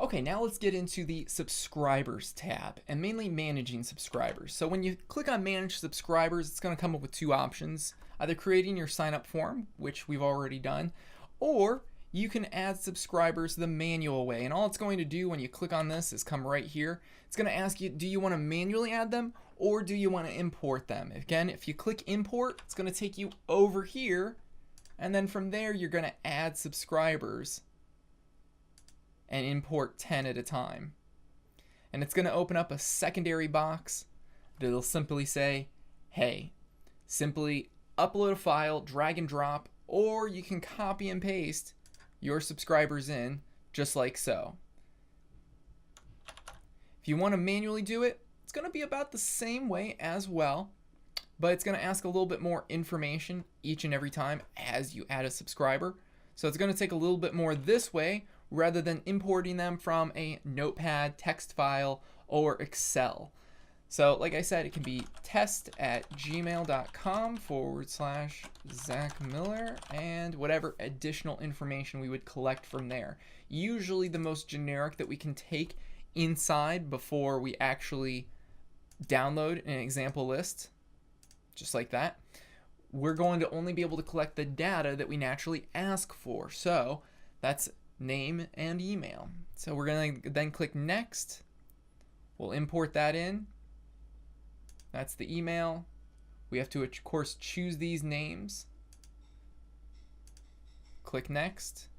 Okay, now let's get into the subscribers tab and mainly managing subscribers. So when you click on manage subscribers, it's going to come up with two options, either creating your sign up form, which we've already done, or you can add subscribers the manual way. And all it's going to do when you click on this is come right here. It's going to ask you, do you want to manually add them or do you want to import them? Again, if you click import, it's going to take you over here, and then from there you're going to add subscribers and import 10 at a time. And it's going to open up a secondary box that'll simply say, hey, simply upload a file, drag and drop, or you can copy and paste your subscribers in just like so. If you want to manually do it, it's going to be about the same way as well, but it's going to ask a little bit more information each and every time as you add a subscriber. So it's going to take a little bit more this way rather than importing them from a notepad, text file, or Excel. So like I said, it can be test@gmail.com/Zach Miller and whatever additional information we would collect from there. Usually the most generic that we can take inside before we actually download an example list, just like that. We're going to only be able to collect the data that we naturally ask for. So that's name and email. So we're going to then click next. We'll import that in. That's the email. We have to, of course, choose these names. Click next.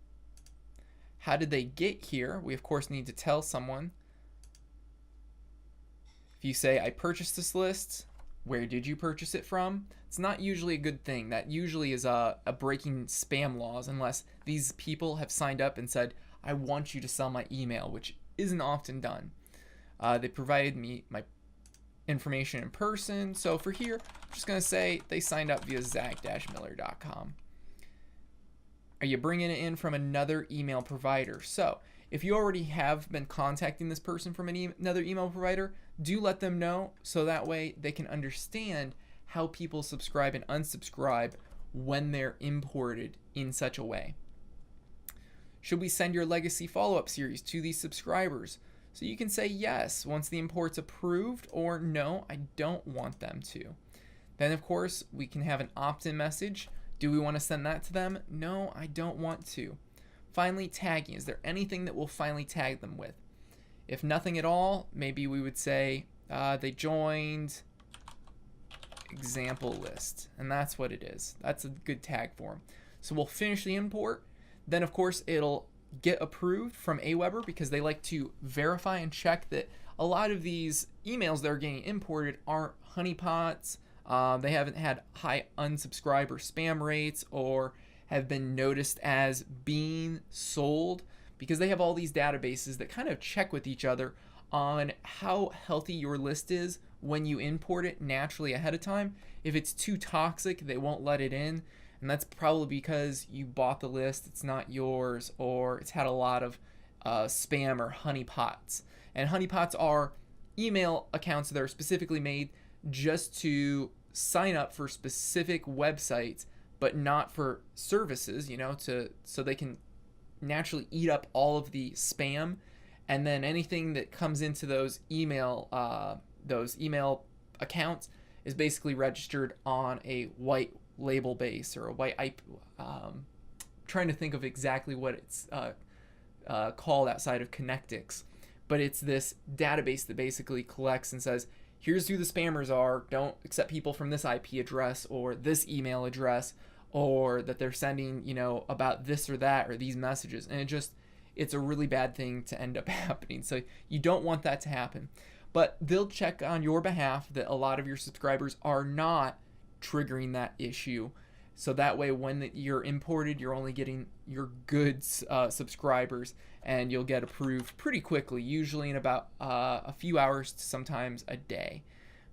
How did they get here? We, of course, need to tell someone. If you say, I purchased this list, where did you purchase it from? It's not usually a good thing. That usually is a breaking spam laws unless these people have signed up and said, I want you to sell my email, which isn't often done. They provided me my information in person. So for here, I'm just going to say they signed up via zach-miller.com. Are you bringing it in from another email provider? So if you already have been contacting this person from another email provider, do let them know so that way they can understand how people subscribe and unsubscribe when they're imported in such a way. Should we send your legacy follow-up series to these subscribers? So you can say yes once the import's approved, or no, I don't want them to. Then of course we can have an opt-in message. Do we want to send that to them? No, I don't want to. Finally, tagging. Is there anything that we'll finally tag them with? If nothing at all, maybe we would say they joined example list, and that's what it is. That's a good tag for them. So we'll finish the import. Then of course it'll get approved from Aweber because they like to verify and check that a lot of these emails that are getting imported aren't honeypots. They haven't had high unsubscribe or spam rates or have been noticed as being sold, because they have all these databases that kind of check with each other on how healthy your list is when you import it naturally ahead of time. If it's too toxic, they won't let it in, and that's probably because you bought the list, it's not yours, or it's had a lot of spam or honeypots. And honeypots are email accounts that are specifically made just to sign up for specific websites, but not for services, so they can naturally eat up all of the spam, and then anything that comes into those email accounts is basically registered on a white label base or a white IP. Trying to think of exactly what it's called outside of Connectix, but it's this database that basically collects and says, here's who the spammers are, don't accept people from this IP address or this email address, or that they're sending, about this or that or these messages. And it's a really bad thing to end up happening. So you don't want that to happen. But they'll check on your behalf that a lot of your subscribers are not triggering that issue. So that way when you're imported, you're only getting your good subscribers, and you'll get approved pretty quickly, usually in about a few hours to sometimes a day.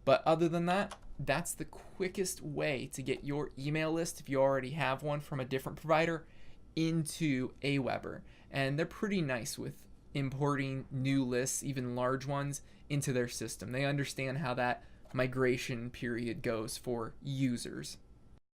But other than that, that's the quickest way to get your email list, if you already have one from a different provider, into Aweber. And they're pretty nice with importing new lists, even large ones, into their system. They understand how that migration period goes for users.